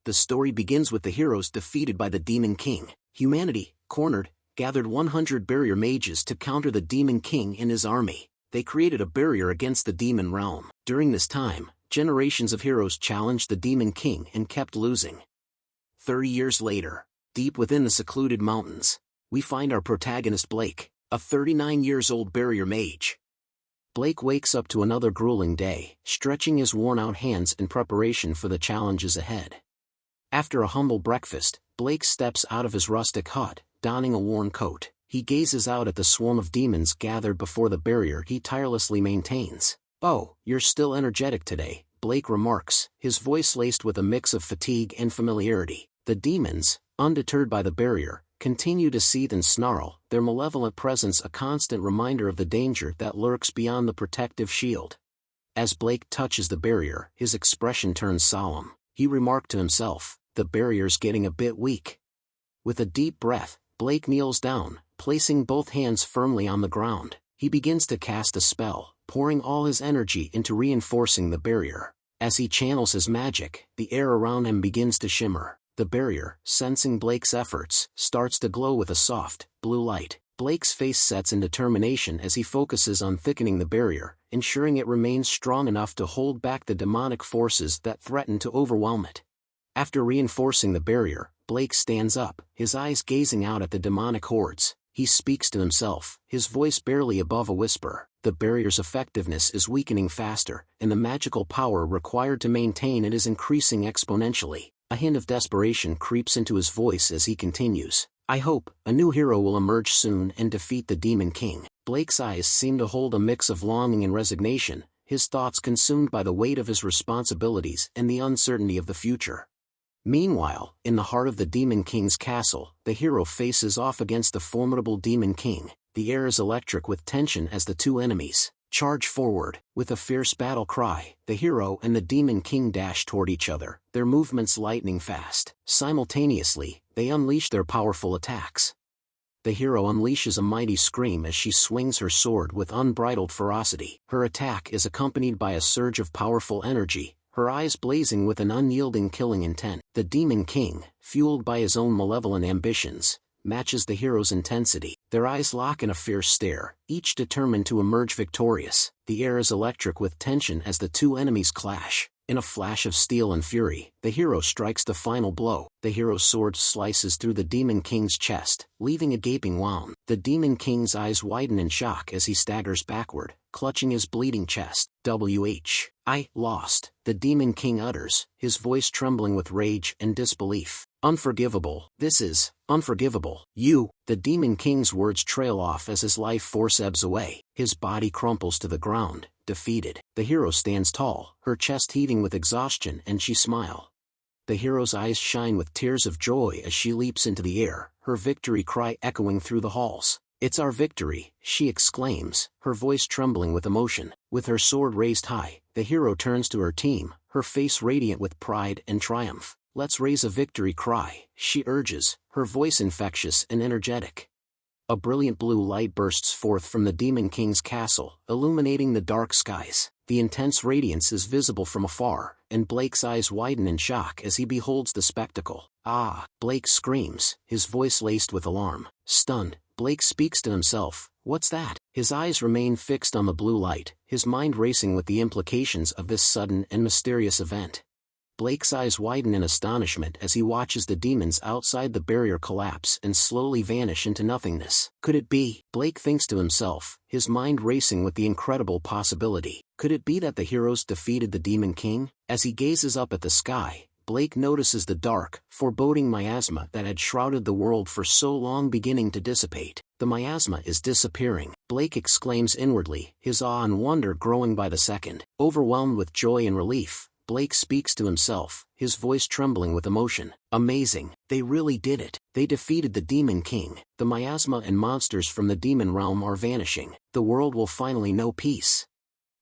The story begins with the heroes defeated by the Demon King. Humanity, cornered, gathered 100 barrier mages to counter the Demon King and his army. They created a barrier against the demon realm. During this time, generations of heroes challenged the Demon King and kept losing. 30 years later, deep within the secluded mountains, we find our protagonist Blake, a 39-years-old barrier mage. Blake wakes up to another grueling day, stretching his worn-out hands in preparation for the challenges ahead. After a humble breakfast, Blake steps out of his rustic hut, donning a worn coat. He gazes out at the swarm of demons gathered before the barrier he tirelessly maintains. "Oh, you're still energetic today," Blake remarks, his voice laced with a mix of fatigue and familiarity. The demons, undeterred by the barrier, continue to seethe and snarl, their malevolent presence a constant reminder of the danger that lurks beyond the protective shield. As Blake touches the barrier, his expression turns solemn. He remarked to himself, "The barrier's getting a bit weak." With a deep breath, Blake kneels down, placing both hands firmly on the ground. He begins to cast a spell, pouring all his energy into reinforcing the barrier. As he channels his magic, the air around him begins to shimmer. The barrier, sensing Blake's efforts, starts to glow with a soft, blue light. Blake's face sets in determination as he focuses on thickening the barrier, ensuring it remains strong enough to hold back the demonic forces that threaten to overwhelm it. After reinforcing the barrier, Blake stands up, his eyes gazing out at the demonic hordes. He speaks to himself, his voice barely above a whisper. The barrier's effectiveness is weakening faster, and the magical power required to maintain it is increasing exponentially. A hint of desperation creeps into his voice as he continues. "I hope a new hero will emerge soon and defeat the Demon King." Blake's eyes seem to hold a mix of longing and resignation, his thoughts consumed by the weight of his responsibilities and the uncertainty of the future. Meanwhile, in the heart of the Demon King's castle, the hero faces off against the formidable Demon King. The air is electric with tension as the two enemies charge forward. With a fierce battle cry, the hero and the Demon King dash toward each other, their movements lightning fast. Simultaneously, they unleash their powerful attacks. The hero unleashes a mighty scream as she swings her sword with unbridled ferocity. Her attack is accompanied by a surge of powerful energy, her eyes blazing with an unyielding killing intent. The Demon King, fueled by his own malevolent ambitions, matches the hero's intensity. Their eyes lock in a fierce stare, each determined to emerge victorious. The air is electric with tension as the two enemies clash. In a flash of steel and fury, the hero strikes the final blow. The hero's sword slices through the Demon King's chest, leaving a gaping wound. The Demon King's eyes widen in shock as he staggers backward, clutching his bleeding chest. "I lost," the Demon King utters, his voice trembling with rage and disbelief. "Unforgivable. This is unforgivable. You." The Demon King's words trail off as his life force ebbs away. His body crumples to the ground, defeated. The hero stands tall, her chest heaving with exhaustion, and she smiles. The hero's eyes shine with tears of joy as she leaps into the air, her victory cry echoing through the halls. "It's our victory," she exclaims, her voice trembling with emotion. With her sword raised high, the hero turns to her team, her face radiant with pride and triumph. "Let's raise a victory cry," she urges, her voice infectious and energetic. A brilliant blue light bursts forth from the Demon King's castle, illuminating the dark skies. The intense radiance is visible from afar, and Blake's eyes widen in shock as he beholds the spectacle. "Ah!" Blake screams, his voice laced with alarm. Stunned, Blake speaks to himself, "What's that?" His eyes remain fixed on the blue light, his mind racing with the implications of this sudden and mysterious event. Blake's eyes widen in astonishment as he watches the demons outside the barrier collapse and slowly vanish into nothingness. Could it be? Blake thinks to himself, his mind racing with the incredible possibility. Could it be that the heroes defeated the Demon King? As he gazes up at the sky, Blake notices the dark, foreboding miasma that had shrouded the world for so long beginning to dissipate. The miasma is disappearing, Blake exclaims inwardly, his awe and wonder growing by the second. Overwhelmed with joy and relief, Blake speaks to himself, his voice trembling with emotion. "Amazing, they really did it. They defeated the Demon King. The miasma and monsters from the demon realm are vanishing. The world will finally know peace."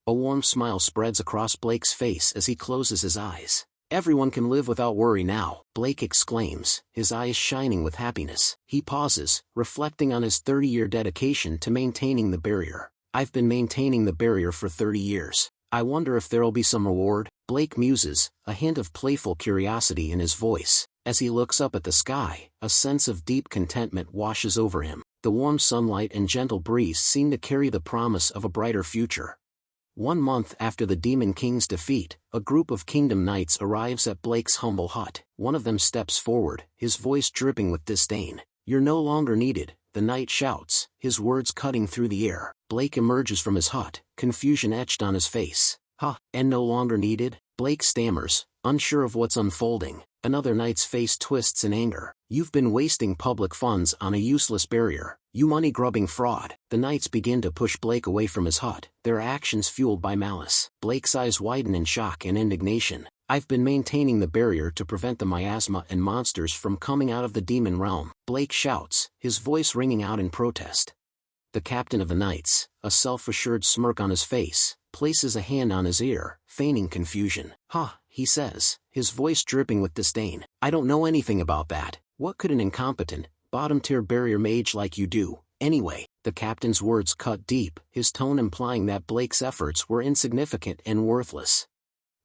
A warm smile spreads across Blake's face as he closes his eyes. "Everyone can live without worry now," Blake exclaims, his eyes shining with happiness. He pauses, reflecting on his 30-year dedication to maintaining the barrier. "I've been maintaining the barrier for 30 years. I wonder if there'll be some reward." Blake muses, a hint of playful curiosity in his voice. As he looks up at the sky, a sense of deep contentment washes over him. The warm sunlight and gentle breeze seem to carry the promise of a brighter future. 1 month after the Demon King's defeat, a group of Kingdom Knights arrives at Blake's humble hut. One of them steps forward, his voice dripping with disdain. "You're no longer needed," the knight shouts, his words cutting through the air. Blake emerges from his hut, confusion etched on his face. "Huh, and no longer needed?" Blake stammers, unsure of what's unfolding. Another knight's face twists in anger. "You've been wasting public funds on a useless barrier, you money-grubbing fraud." The knights begin to push Blake away from his hut, their actions fueled by malice. Blake's eyes widen in shock and indignation. "I've been maintaining the barrier to prevent the miasma and monsters from coming out of the demon realm," Blake shouts, his voice ringing out in protest. The captain of the knights, a self-assured smirk on his face, places a hand on his ear, feigning confusion. "Huh," he says, his voice dripping with disdain. "I don't know anything about that. What could an incompetent, bottom-tier barrier mage like you do, anyway?" The captain's words cut deep, his tone implying that Blake's efforts were insignificant and worthless.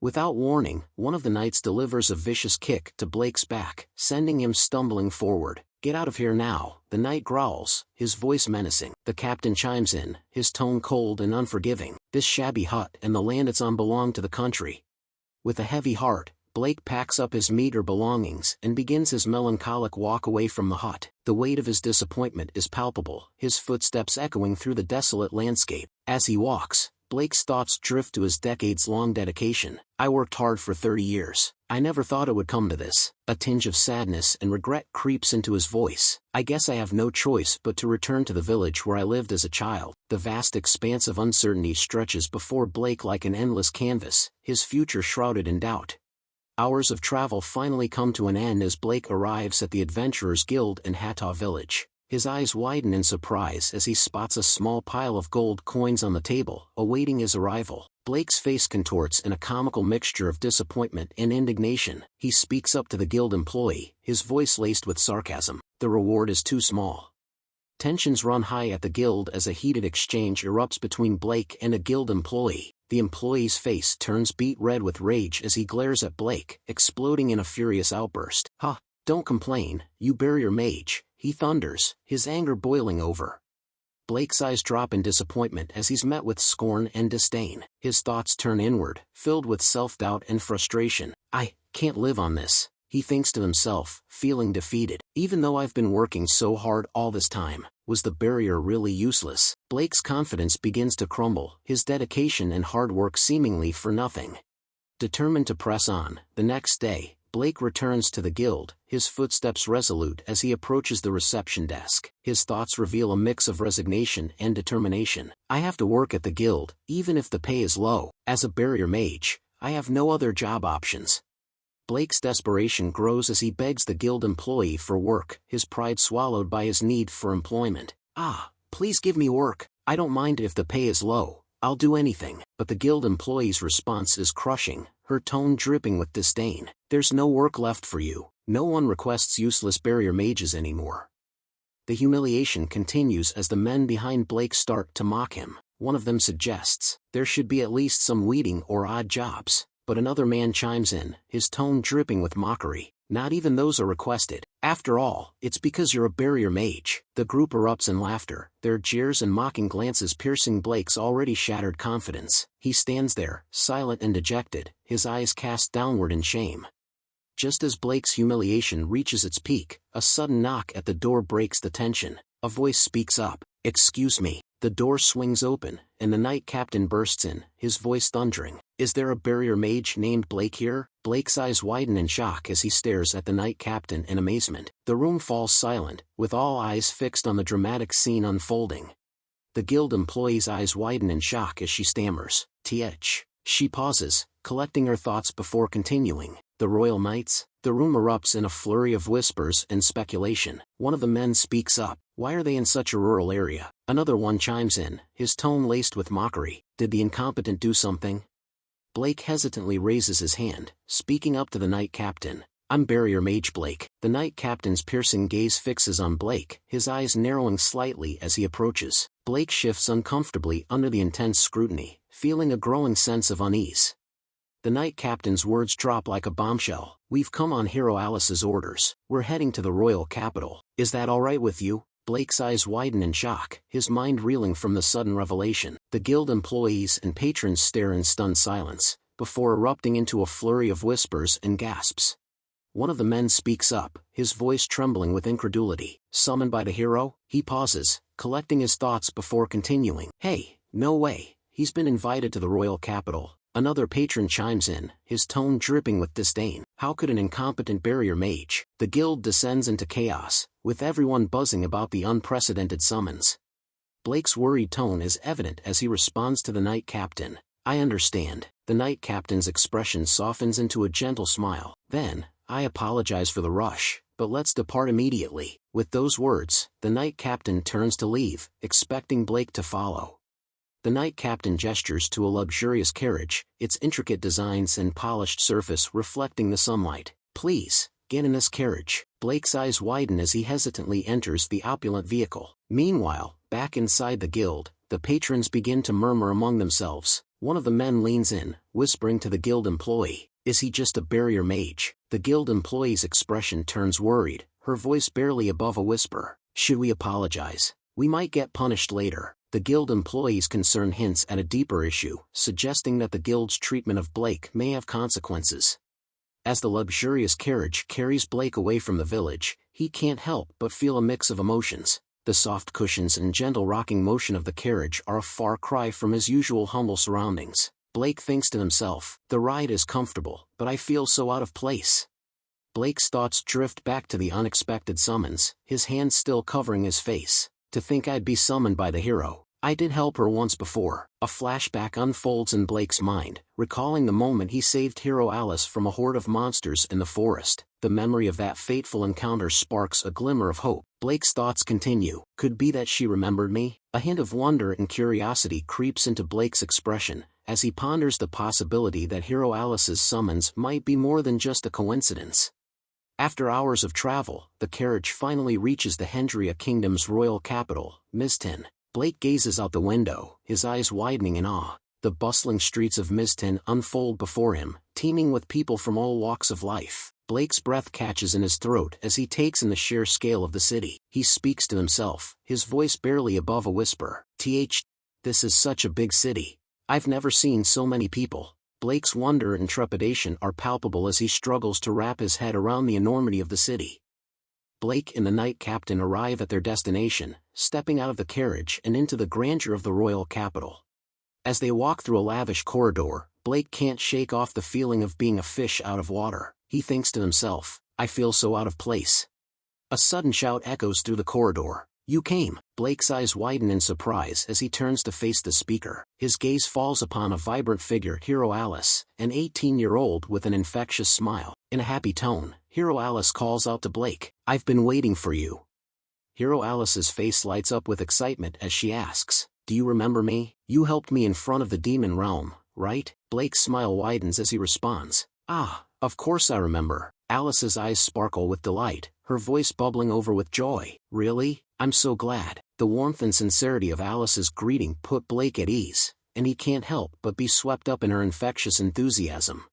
Without warning, one of the knights delivers a vicious kick to Blake's back, sending him stumbling forward. "Get out of here now," the knight growls, his voice menacing. The captain chimes in, his tone cold and unforgiving. "This shabby hut and the land it's on belong to the country." With a heavy heart, Blake packs up his meager belongings and begins his melancholic walk away from the hut. The weight of his disappointment is palpable, his footsteps echoing through the desolate landscape. As he walks, Blake's thoughts drift to his decades-long dedication. "I worked hard for 30 years. I never thought it would come to this." A tinge of sadness and regret creeps into his voice. "I guess I have no choice but to return to the village where I lived as a child." The vast expanse of uncertainty stretches before Blake like an endless canvas, his future shrouded in doubt. Hours of travel finally come to an end as Blake arrives at the Adventurers Guild in Hattah Village. His eyes widen in surprise as he spots a small pile of gold coins on the table, awaiting his arrival. Blake's face contorts in a comical mixture of disappointment and indignation. He speaks up to the guild employee, his voice laced with sarcasm. The reward is too small. Tensions run high at the guild as a heated exchange erupts between Blake and a guild employee. The employee's face turns beet red with rage as he glares at Blake, exploding in a furious outburst. "Huh, don't complain, you barrier mage," he thunders, his anger boiling over. Blake's eyes drop in disappointment as he's met with scorn and disdain. His thoughts turn inward, filled with self-doubt and frustration. "I can't live on this," he thinks to himself, feeling defeated. "Even though I've been working so hard all this time, was the barrier really useless?" Blake's confidence begins to crumble, his dedication and hard work seemingly for nothing. Determined to press on, the next day, Blake returns to the guild, his footsteps resolute as he approaches the reception desk. His thoughts reveal a mix of resignation and determination. "I have to work at the guild, even if the pay is low. As a barrier mage, I have no other job options." Blake's desperation grows as he begs the guild employee for work, his pride swallowed by his need for employment. Please give me work. I don't mind if the pay is low. I'll do anything." But the guild employee's response is crushing, her tone dripping with disdain. "There's no work left for you. No one requests useless barrier mages anymore." The humiliation continues as the men behind Blake start to mock him. One of them suggests, "There should be at least some weeding or odd jobs." But another man chimes in, his tone dripping with mockery. "Not even those are requested. After all, it's because you're a barrier mage." The group erupts in laughter, their jeers and mocking glances piercing Blake's already shattered confidence. He stands there, silent and dejected, his eyes cast downward in shame. Just as Blake's humiliation reaches its peak, a sudden knock at the door breaks the tension. A voice speaks up. "Excuse me." The door swings open, and the knight captain bursts in, his voice thundering. "Is there a barrier mage named Blake here?" Blake's eyes widen in shock as he stares at the knight captain in amazement. The room falls silent, with all eyes fixed on the dramatic scene unfolding. The guild employee's eyes widen in shock as she stammers, "Th." She pauses, collecting her thoughts before continuing. "The Royal Knights?" The room erupts in a flurry of whispers and speculation. One of the men speaks up. "Why are they in such a rural area?" Another one chimes in, his tone laced with mockery. "Did the incompetent do something?" Blake hesitantly raises his hand, speaking up to the knight captain. "I'm barrier mage Blake." The knight captain's piercing gaze fixes on Blake, his eyes narrowing slightly as he approaches. Blake shifts uncomfortably under the intense scrutiny, feeling a growing sense of unease. The Knight Captain's words drop like a bombshell. "We've come on Hero Alice's orders. We're heading to the royal capital. Is that all right with you?" Blake's eyes widen in shock, his mind reeling from the sudden revelation. The guild employees and patrons stare in stunned silence, before erupting into a flurry of whispers and gasps. One of the men speaks up, his voice trembling with incredulity. "Summoned by the hero?" He pauses, collecting his thoughts before continuing. "Hey, no way, he's been invited to the royal capital." Another patron chimes in, his tone dripping with disdain. "How could an incompetent barrier mage?" The guild descends into chaos, with everyone buzzing about the unprecedented summons. Blake's worried tone is evident as he responds to the Knight Captain. "I understand." The Knight Captain's expression softens into a gentle smile. "Then, I apologize for the rush, but let's depart immediately." With those words, the Knight Captain turns to leave, expecting Blake to follow. The Knight Captain gestures to a luxurious carriage, its intricate designs and polished surface reflecting the sunlight. "Please, get in this carriage." Blake's eyes widen as he hesitantly enters the opulent vehicle. Meanwhile, back inside the guild, the patrons begin to murmur among themselves. One of the men leans in, whispering to the guild employee, "Is he just a barrier mage?" The guild employee's expression turns worried, her voice barely above a whisper. "Should we apologize? We might get punished later." The guild employee's concern hints at a deeper issue, suggesting that the guild's treatment of Blake may have consequences. As the luxurious carriage carries Blake away from the village, he can't help but feel a mix of emotions. The soft cushions and gentle rocking motion of the carriage are a far cry from his usual humble surroundings. Blake thinks to himself, "The ride is comfortable, but I feel so out of place." Blake's thoughts drift back to the unexpected summons, his hands still covering his face. "To think I'd be summoned by the hero. I did help her once before." A flashback unfolds in Blake's mind, recalling the moment he saved Hero Alice from a horde of monsters in the forest. The memory of that fateful encounter sparks a glimmer of hope. Blake's thoughts continue. "Could be that she remembered me?" A hint of wonder and curiosity creeps into Blake's expression, as he ponders the possibility that Hero Alice's summons might be more than just a coincidence. After hours of travel, the carriage finally reaches the Hendria Kingdom's royal capital, Mizten. Blake gazes out the window, his eyes widening in awe. The bustling streets of Mizten unfold before him, teeming with people from all walks of life. Blake's breath catches in his throat as he takes in the sheer scale of the city. He speaks to himself, his voice barely above a whisper. This is such a big city. I've never seen so many people." Blake's wonder and trepidation are palpable as he struggles to wrap his head around the enormity of the city. Blake and the Knight Captain arrive at their destination, stepping out of the carriage and into the grandeur of the royal capital. As they walk through a lavish corridor, Blake can't shake off the feeling of being a fish out of water. He thinks to himself, "I feel so out of place." A sudden shout echoes through the corridor. "You came!" Blake's eyes widen in surprise as he turns to face the speaker. His gaze falls upon a vibrant figure, Hero Alice, an 18-year-old with an infectious smile. In a happy tone, Hero Alice calls out to Blake, "I've been waiting for you." Hero Alice's face lights up with excitement as she asks, "Do you remember me? You helped me in front of the demon realm, right?" Blake's smile widens as he responds, "Ah, of course I remember." Alice's eyes sparkle with delight, her voice bubbling over with joy. "Really? I'm so glad." The warmth and sincerity of Alice's greeting put Blake at ease, and he can't help but be swept up in her infectious enthusiasm.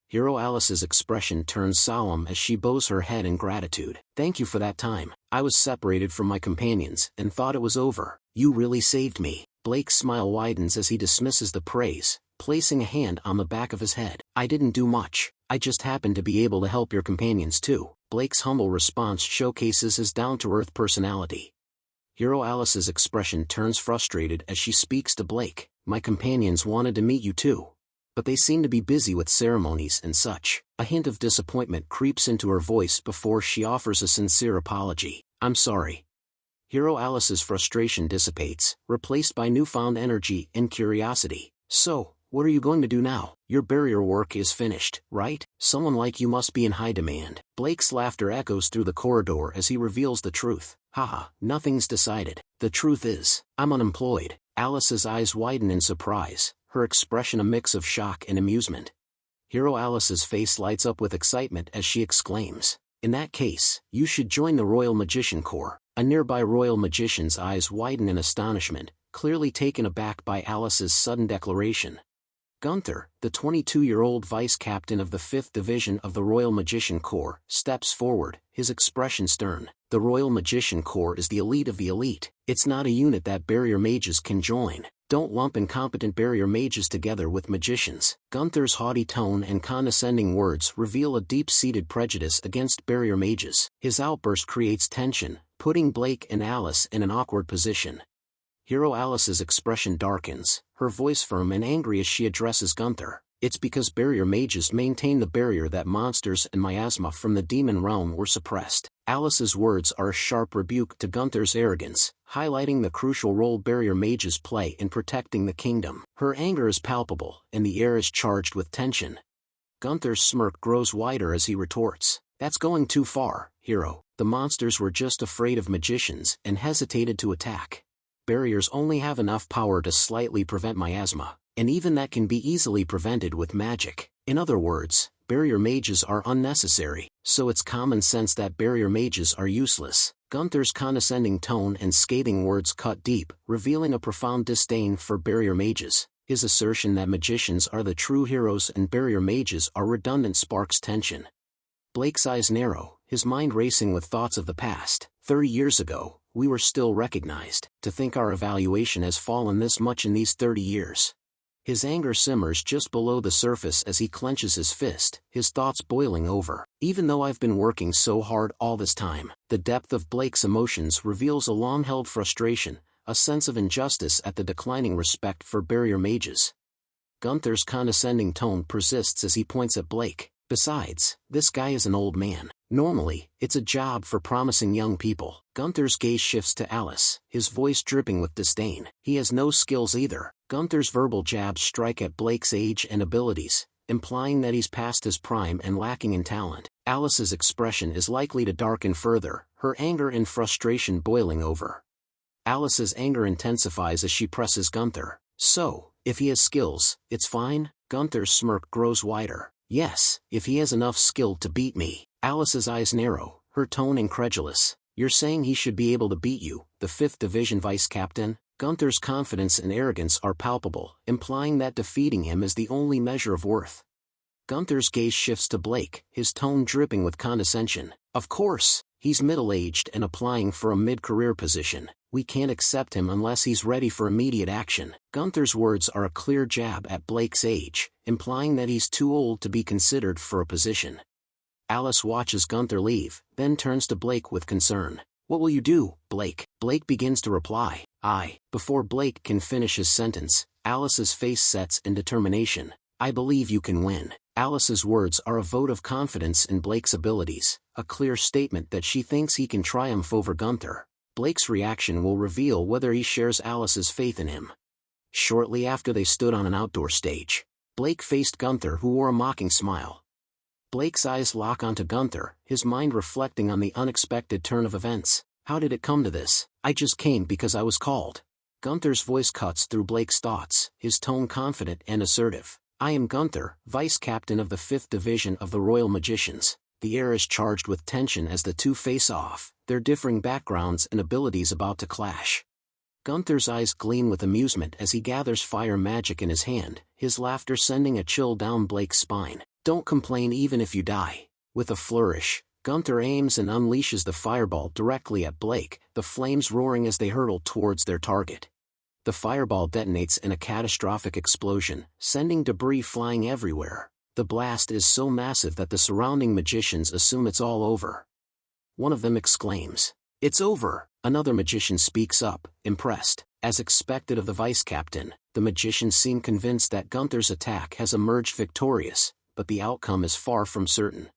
Hero Alice's expression turns solemn as she bows her head in gratitude. "Thank you for that time. I was separated from my companions and thought it was over. You really saved me." Blake's smile widens as he dismisses the praise, placing a hand on the back of his head. "I didn't do much. I just happened to be able to help your companions too." Blake's humble response showcases his down-to-earth personality. Hero Alice's expression turns frustrated as she speaks to Blake. "My companions wanted to meet you too, but they seem to be busy with ceremonies and such." A hint of disappointment creeps into her voice before she offers a sincere apology. "I'm sorry." Hero Alice's frustration dissipates, replaced by newfound energy and curiosity. "So, what are you going to do now? Your barrier work is finished, right? Someone like you must be in high demand." Blake's laughter echoes through the corridor as he reveals the truth. "Haha, nothing's decided. The truth is, I'm unemployed." Alice's eyes widen in surprise, her expression a mix of shock and amusement. Hero Alice's face lights up with excitement as she exclaims, "In that case, you should join the Royal Magician Corps." A nearby royal magician's eyes widen in astonishment, clearly taken aback by Alice's sudden declaration. Gunther, the 22-year-old vice captain of the 5th Division of the Royal Magician Corps, steps forward, his expression stern. The Royal Magician Corps is the elite of the elite. It's not a unit that barrier mages can join. Don't lump incompetent barrier mages together with magicians. Gunther's haughty tone and condescending words reveal a deep-seated prejudice against barrier mages. His outburst creates tension, putting Blake and Alice in an awkward position. Hero Alice's expression darkens, her voice firm and angry as she addresses Gunther. It's because barrier mages maintain the barrier that monsters and miasma from the demon realm were suppressed. Alice's words are a sharp rebuke to Gunther's arrogance, highlighting the crucial role barrier mages play in protecting the kingdom. Her anger is palpable, and the air is charged with tension. Gunther's smirk grows wider as he retorts, "That's going too far, hero. The monsters were just afraid of magicians and hesitated to attack. Barriers only have enough power to slightly prevent miasma, and even that can be easily prevented with magic. In other words, barrier mages are unnecessary, so it's common sense that barrier mages are useless." Gunther's condescending tone and scathing words cut deep, revealing a profound disdain for barrier mages. His assertion that magicians are the true heroes and barrier mages are redundant sparks tension. Blake's eyes narrow, his mind racing with thoughts of the past. 30 years ago, we were still recognized. To think our evaluation has fallen this much in these 30 years. His anger simmers just below the surface as he clenches his fist, his thoughts boiling over. Even though I've been working so hard all this time, the depth of Blake's emotions reveals a long-held frustration, a sense of injustice at the declining respect for barrier mages. Gunther's condescending tone persists as he points at Blake. Besides, this guy is an old man. Normally, it's a job for promising young people. Gunther's gaze shifts to Alice, his voice dripping with disdain. He has no skills either. Gunther's verbal jabs strike at Blake's age and abilities, implying that he's past his prime and lacking in talent. Alice's expression is likely to darken further, her anger and frustration boiling over. Alice's anger intensifies as she presses Gunther. "So, if he has skills, it's fine?" Gunther's smirk grows wider. "Yes, if he has enough skill to beat me." Alice's eyes narrow, her tone incredulous. "You're saying he should be able to beat you, the 5th Division vice captain?" Gunther's confidence and arrogance are palpable, implying that defeating him is the only measure of worth. Gunther's gaze shifts to Blake, his tone dripping with condescension. "Of course, he's middle-aged and applying for a mid-career position. We can't accept him unless he's ready for immediate action." Gunther's words are a clear jab at Blake's age, implying that he's too old to be considered for a position. Alice watches Gunther leave, then turns to Blake with concern. "What will you do, Blake?" Blake begins to reply. Before Blake can finish his sentence, Alice's face sets in determination. "I believe you can win." Alice's words are a vote of confidence in Blake's abilities, a clear statement that she thinks he can triumph over Gunther. Blake's reaction will reveal whether he shares Alice's faith in him. Shortly after they stood on an outdoor stage, Blake faced Gunther, who wore a mocking smile. Blake's eyes lock onto Gunther, his mind reflecting on the unexpected turn of events. "How did it come to this?" "I just came because I was called." Gunther's voice cuts through Blake's thoughts, his tone confident and assertive. "I am Gunther, vice captain of the 5th Division of the Royal Magicians." The air is charged with tension as the two face off, their differing backgrounds and abilities about to clash. Gunther's eyes gleam with amusement as he gathers fire magic in his hand, his laughter sending a chill down Blake's spine. "Don't complain even if you die." With a flourish, Gunther aims and unleashes the fireball directly at Blake, the flames roaring as they hurtle towards their target. The fireball detonates in a catastrophic explosion, sending debris flying everywhere. The blast is so massive that the surrounding magicians assume it's all over. One of them exclaims, "It's over!" Another magician speaks up, impressed. As expected of the vice captain, the magicians seem convinced that Gunther's attack has emerged victorious, but the outcome is far from certain.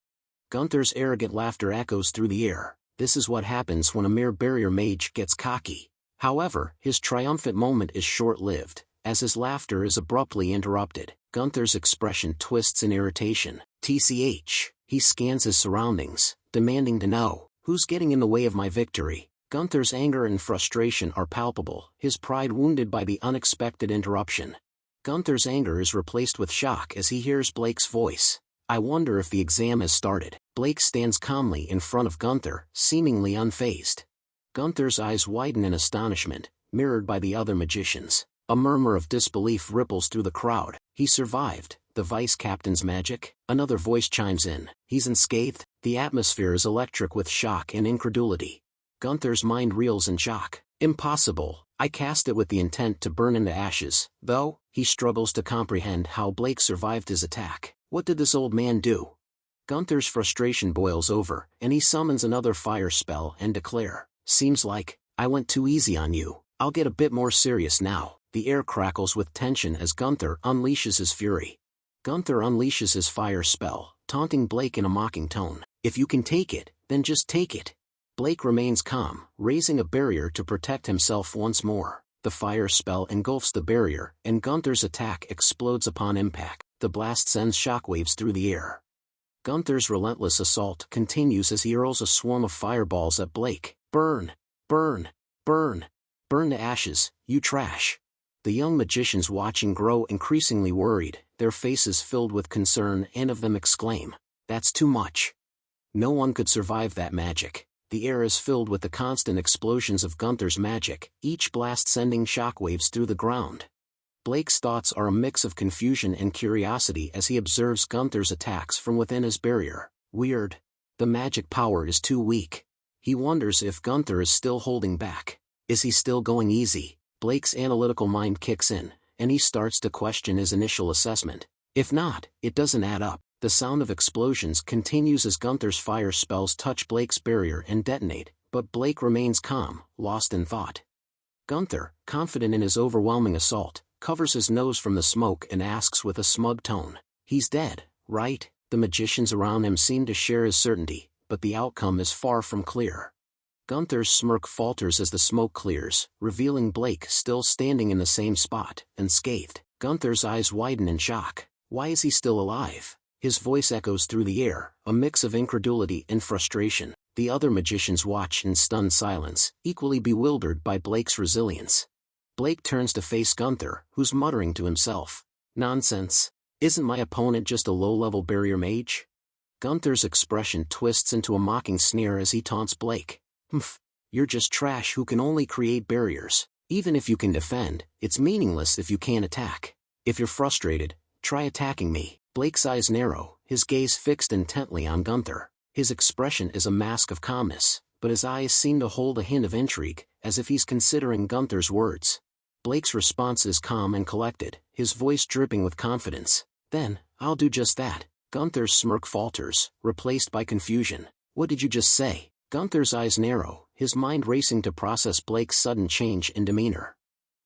Gunther's arrogant laughter echoes through the air. This is what happens when a mere barrier mage gets cocky. However, his triumphant moment is short-lived, as his laughter is abruptly interrupted. Gunther's expression twists in irritation. TCH. He scans his surroundings, demanding to know, "Who's getting in the way of my victory?" Gunther's anger and frustration are palpable, his pride wounded by the unexpected interruption. Gunther's anger is replaced with shock as he hears Blake's voice. "I wonder if the exam has started." Blake stands calmly in front of Gunther, seemingly unfazed. Gunther's eyes widen in astonishment, mirrored by the other magicians. A murmur of disbelief ripples through the crowd. He survived. The vice captain's magic? Another voice chimes in. He's unscathed. The atmosphere is electric with shock and incredulity. Gunther's mind reels in shock. Impossible. I cast it with the intent to burn into ashes, though. He struggles to comprehend how Blake survived his attack. What did this old man do? Gunther's frustration boils over, and he summons another fire spell and declare, "Seems like I went too easy on you. I'll get a bit more serious now." The air crackles with tension as Gunther unleashes his fury. Gunther unleashes his fire spell, taunting Blake in a mocking tone. "If you can take it, then just take it." Blake remains calm, raising a barrier to protect himself once more. The fire spell engulfs the barrier, and Gunther's attack explodes upon impact. The blast sends shockwaves through the air. Gunther's relentless assault continues as he hurls a swarm of fireballs at Blake. "Burn! Burn! Burn! Burn to ashes, you trash!" The young magicians watching grow increasingly worried, their faces filled with concern, and of them exclaim, "That's too much. No one could survive that magic." The air is filled with the constant explosions of Gunther's magic, each blast sending shockwaves through the ground. Blake's thoughts are a mix of confusion and curiosity as he observes Gunther's attacks from within his barrier. Weird. The magic power is too weak. He wonders if Gunther is still holding back. Is he still going easy? Blake's analytical mind kicks in, and he starts to question his initial assessment. If not, it doesn't add up. The sound of explosions continues as Gunther's fire spells touch Blake's barrier and detonate, but Blake remains calm, lost in thought. Gunther, confident in his overwhelming assault, covers his nose from the smoke and asks with a smug tone, "He's dead, right?" The magicians around him seem to share his certainty, but the outcome is far from clear. Gunther's smirk falters as the smoke clears, revealing Blake still standing in the same spot, unscathed. Gunther's eyes widen in shock. Why is he still alive? His voice echoes through the air, a mix of incredulity and frustration. The other magicians watch in stunned silence, equally bewildered by Blake's resilience. Blake turns to face Gunther, who's muttering to himself, "Nonsense. Isn't my opponent just a low-level barrier mage?" Gunther's expression twists into a mocking sneer as he taunts Blake. "Humph. You're just trash who can only create barriers. Even if you can defend, it's meaningless if you can't attack. If you're frustrated, try attacking me." Blake's eyes narrow, his gaze fixed intently on Gunther. His expression is a mask of calmness, but his eyes seem to hold a hint of intrigue, as if he's considering Gunther's words. Blake's response is calm and collected, his voice dripping with confidence. "Then, I'll do just that." Gunther's smirk falters, replaced by confusion. "What did you just say?" Gunther's eyes narrow, his mind racing to process Blake's sudden change in demeanor.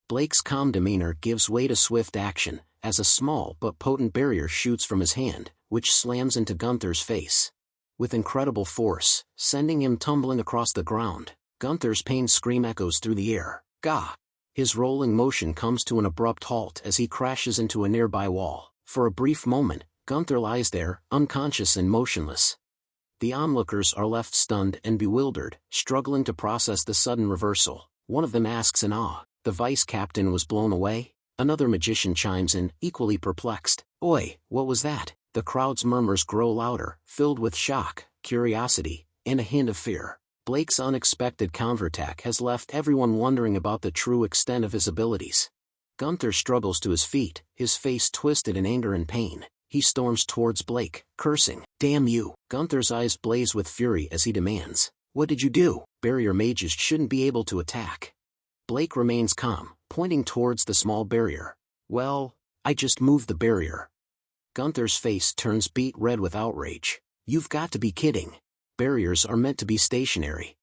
Blake's calm demeanor gives way to swift action, as a small but potent barrier shoots from his hand, which slams into Gunther's face. With incredible force, sending him tumbling across the ground, Gunther's pained scream echoes through the air. "Gah!" His rolling motion comes to an abrupt halt as he crashes into a nearby wall. For a brief moment, Gunther lies there, unconscious and motionless. The onlookers are left stunned and bewildered, struggling to process the sudden reversal. One of them asks in awe, "The vice captain was blown away?" Another magician chimes in, equally perplexed. "Oi, what was that?" The crowd's murmurs grow louder, filled with shock, curiosity, and a hint of fear. Blake's unexpected counterattack has left everyone wondering about the true extent of his abilities. Gunther struggles to his feet, his face twisted in anger and pain. He storms towards Blake, cursing, "Damn you!" Gunther's eyes blaze with fury as he demands, "What did you do? Barrier mages shouldn't be able to attack." Blake remains calm, pointing towards the small barrier. "Well, I just moved the barrier." Gunther's face turns beet red with outrage. "You've got to be kidding. Barriers are meant to be stationary.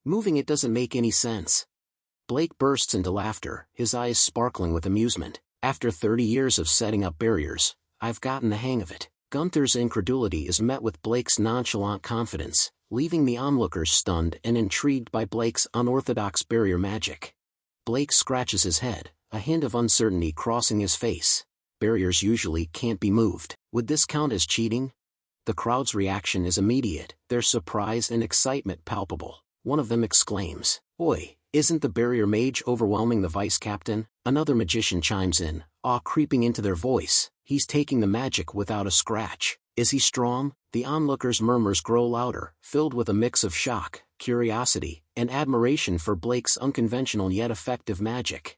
Moving it doesn't make any sense." Blake bursts into laughter, his eyes sparkling with amusement. "After 30 years of setting up barriers, I've gotten the hang of it." Gunther's incredulity is met with Blake's nonchalant confidence, leaving the onlookers stunned and intrigued by Blake's unorthodox barrier magic. Blake scratches his head, a hint of uncertainty crossing his face. Barriers usually can't be moved. Would this count as cheating? The crowd's reaction is immediate, their surprise and excitement palpable. One of them exclaims, "Oi, isn't the barrier mage overwhelming the vice captain?" Another magician chimes in, awe creeping into their voice. "He's taking the magic without a scratch. Is he strong?" The onlookers' murmurs grow louder, filled with a mix of shock, curiosity, and admiration for Blake's unconventional yet effective magic.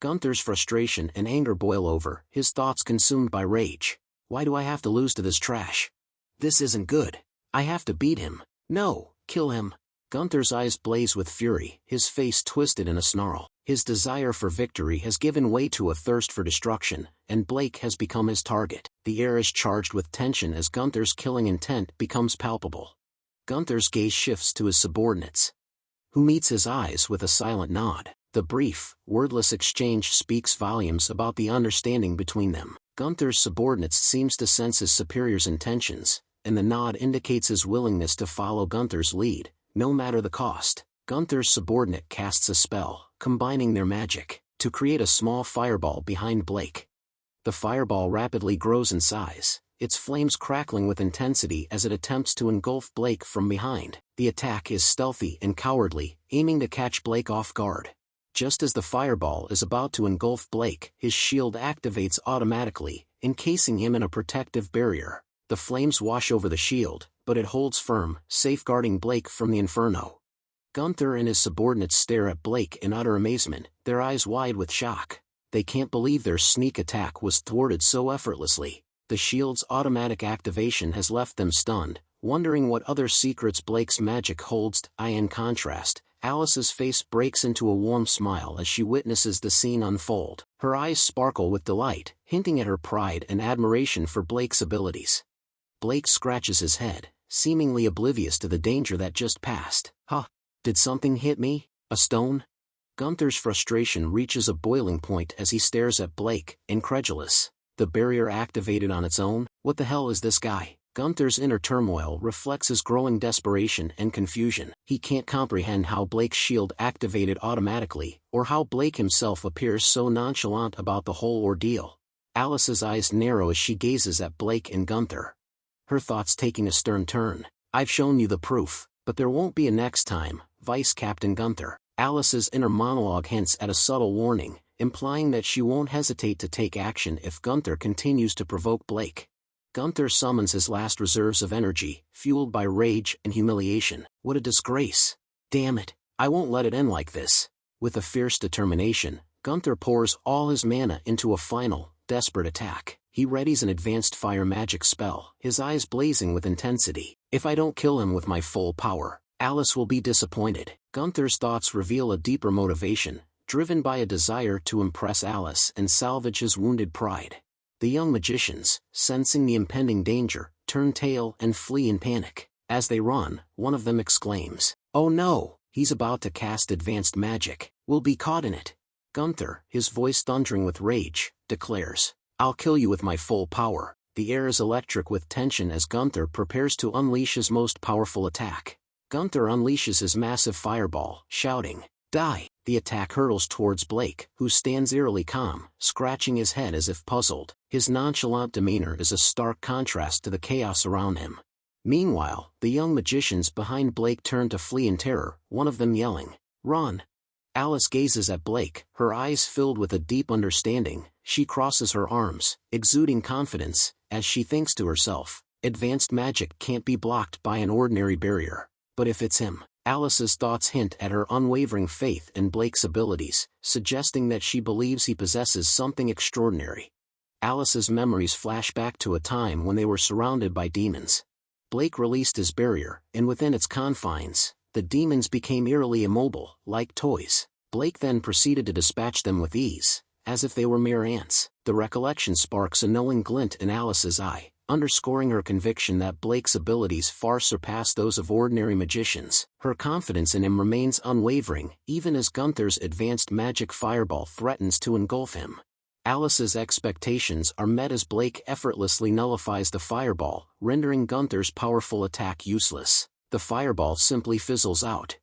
Gunther's frustration and anger boil over, his thoughts consumed by rage. Why do I have to lose to this trash? This isn't good. I have to beat him. No, kill him. Gunther's eyes blaze with fury, his face twisted in a snarl. His desire for victory has given way to a thirst for destruction, and Blake has become his target. The air is charged with tension as Gunther's killing intent becomes palpable. Gunther's gaze shifts to his subordinates, who meets his eyes with a silent nod. The brief, wordless exchange speaks volumes about the understanding between them. Gunther's subordinates seems to sense his superior's intentions, and the nod indicates his willingness to follow Gunther's lead, no matter the cost. Gunther's subordinate casts a spell, combining their magic, to create a small fireball behind Blake. The fireball rapidly grows in size, its flames crackling with intensity as it attempts to engulf Blake from behind. The attack is stealthy and cowardly, aiming to catch Blake off guard. Just as the fireball is about to engulf Blake, his shield activates automatically, encasing him in a protective barrier. The flames wash over the shield, but it holds firm, safeguarding Blake from the inferno. Gunther and his subordinates stare at Blake in utter amazement, their eyes wide with shock. They can't believe their sneak attack was thwarted so effortlessly. The shield's automatic activation has left them stunned, wondering what other secrets Blake's magic holds. In contrast, Alice's face breaks into a warm smile as she witnesses the scene unfold. Her eyes sparkle with delight, hinting at her pride and admiration for Blake's abilities. Blake scratches his head, seemingly oblivious to the danger that just passed. Did something hit me? A stone? Gunther's frustration reaches a boiling point as he stares at Blake, incredulous. The barrier activated on its own? What the hell is this guy? Gunther's inner turmoil reflects his growing desperation and confusion. He can't comprehend how Blake's shield activated automatically, or how Blake himself appears so nonchalant about the whole ordeal. Alice's eyes narrow as she gazes at Blake and Gunther, her thoughts taking a stern turn. I've shown you the proof, but there won't be a next time, Vice Captain Gunther. Alice's inner monologue hints at a subtle warning, implying that she won't hesitate to take action if Gunther continues to provoke Blake. Gunther summons his last reserves of energy, fueled by rage and humiliation. What a disgrace. Damn it, I won't let it end like this. With a fierce determination, Gunther pours all his mana into a final, desperate attack. He readies an advanced fire magic spell, his eyes blazing with intensity. If I don't kill him with my full power, Alice will be disappointed. Gunther's thoughts reveal a deeper motivation, driven by a desire to impress Alice and salvage his wounded pride. The young magicians, sensing the impending danger, turn tail and flee in panic. As they run, one of them exclaims, "Oh no, he's about to cast advanced magic. We'll be caught in it." Gunther, his voice thundering with rage, declares, "I'll kill you with my full power." The air is electric with tension as Gunther prepares to unleash his most powerful attack. Gunther unleashes his massive fireball, shouting, "Die!" The attack hurtles towards Blake, who stands eerily calm, scratching his head as if puzzled. His nonchalant demeanor is a stark contrast to the chaos around him. Meanwhile, the young magicians behind Blake turn to flee in terror, one of them yelling, "Run!" Alice gazes at Blake, her eyes filled with a deep understanding. She crosses her arms, exuding confidence, as she thinks to herself, advanced magic can't be blocked by an ordinary barrier. But if it's him? Alice's thoughts hint at her unwavering faith in Blake's abilities, suggesting that she believes he possesses something extraordinary. Alice's memories flash back to a time when they were surrounded by demons. Blake released his barrier, and within its confines, the demons became eerily immobile, like toys. Blake then proceeded to dispatch them with ease, as if they were mere ants. The recollection sparks a knowing glint in Alice's eye, underscoring her conviction that Blake's abilities far surpass those of ordinary magicians. Her confidence in him remains unwavering, even as Gunther's advanced magic fireball threatens to engulf him. Alice's expectations are met as Blake effortlessly nullifies the fireball, rendering Gunther's powerful attack useless. The fireball simply fizzles out,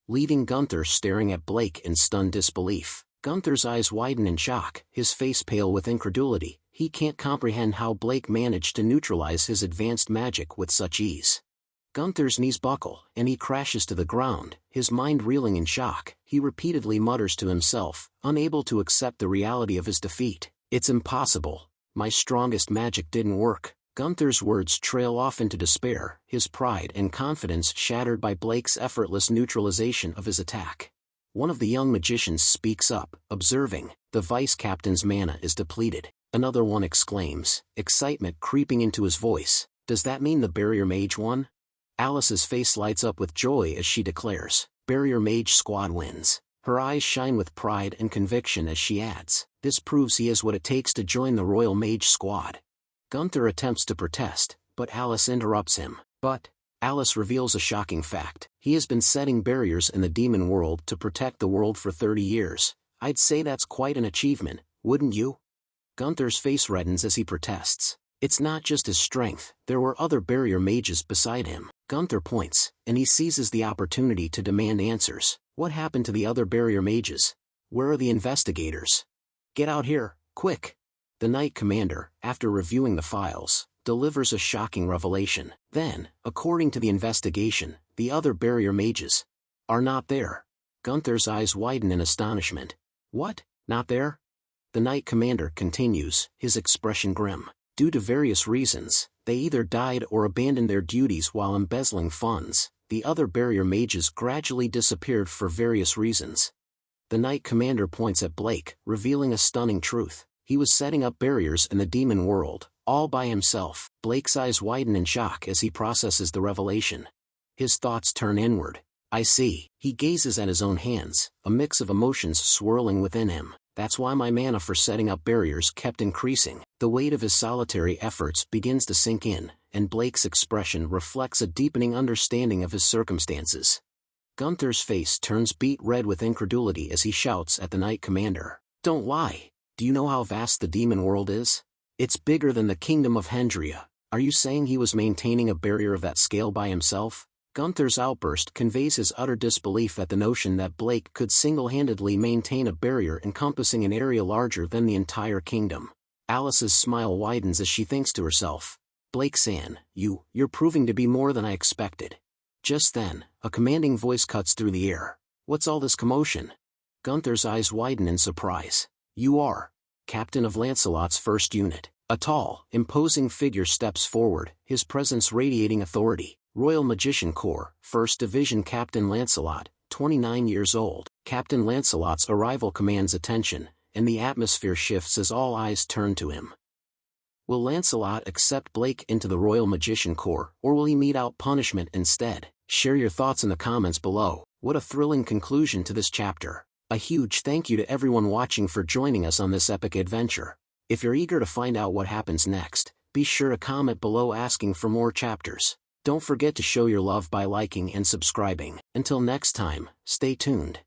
leaving Gunther staring at Blake in stunned disbelief. Gunther's eyes widen in shock, his face pale with incredulity. He can't comprehend how Blake managed to neutralize his advanced magic with such ease. Gunther's knees buckle, and he crashes to the ground, his mind reeling in shock. He repeatedly mutters to himself, unable to accept the reality of his defeat. "It's impossible. My strongest magic didn't work." Gunther's words trail off into despair, his pride and confidence shattered by Blake's effortless neutralization of his attack. One of the young magicians speaks up, observing, "The vice captain's mana is depleted." Another one exclaims, excitement creeping into his voice, "Does that mean the barrier mage won?" Alice's face lights up with joy as she declares, "Barrier mage squad wins." Her eyes shine with pride and conviction as she adds, "This proves he has what it takes to join the Royal Mage Squad." Gunther attempts to protest, but Alice interrupts him. But Alice reveals a shocking fact. He has been setting barriers in the demon world to protect the world for 30 years. I'd say that's quite an achievement, wouldn't you? Gunther's face reddens as he protests. It's not just his strength, there were other barrier mages beside him. Gunther points, and he seizes the opportunity to demand answers. What happened to the other barrier mages? Where are the investigators? Get out here, quick! The Knight Commander, after reviewing the files, delivers a shocking revelation. Then, according to the investigation, the other barrier mages are not there. Gunther's eyes widen in astonishment. What? Not there? The Knight Commander continues, his expression grim. Due to various reasons, they either died or abandoned their duties while embezzling funds. The other barrier mages gradually disappeared for various reasons. The Knight Commander points at Blake, revealing a stunning truth. He was setting up barriers in the demon world, all by himself. Blake's eyes widen in shock as he processes the revelation. His thoughts turn inward. I see. He gazes at his own hands, a mix of emotions swirling within him. That's why my mana for setting up barriers kept increasing. The weight of his solitary efforts begins to sink in, and Blake's expression reflects a deepening understanding of his circumstances. Gunther's face turns beet red with incredulity as he shouts at the Knight Commander. Don't lie. Do you know how vast the demon world is? It's bigger than the kingdom of Hendria. Are you saying he was maintaining a barrier of that scale by himself? Gunther's outburst conveys his utter disbelief at the notion that Blake could single-handedly maintain a barrier encompassing an area larger than the entire kingdom. Alice's smile widens as she thinks to herself, Blake-san, you're proving to be more than I expected. Just then, a commanding voice cuts through the air. What's all this commotion? Gunther's eyes widen in surprise. You are Captain of Lancelot's first unit. A tall, imposing figure steps forward, his presence radiating authority. Royal Magician Corps, 1st Division Captain Lancelot, 29 years old. Captain Lancelot's arrival commands attention, and the atmosphere shifts as all eyes turn to him. Will Lancelot accept Blake into the Royal Magician Corps, or will he mete out punishment instead? Share your thoughts in the comments below. What a thrilling conclusion to this chapter. A huge thank you to everyone watching for joining us on this epic adventure. If you're eager to find out what happens next, be sure to comment below asking for more chapters. Don't forget to show your love by liking and subscribing. Until next time, stay tuned.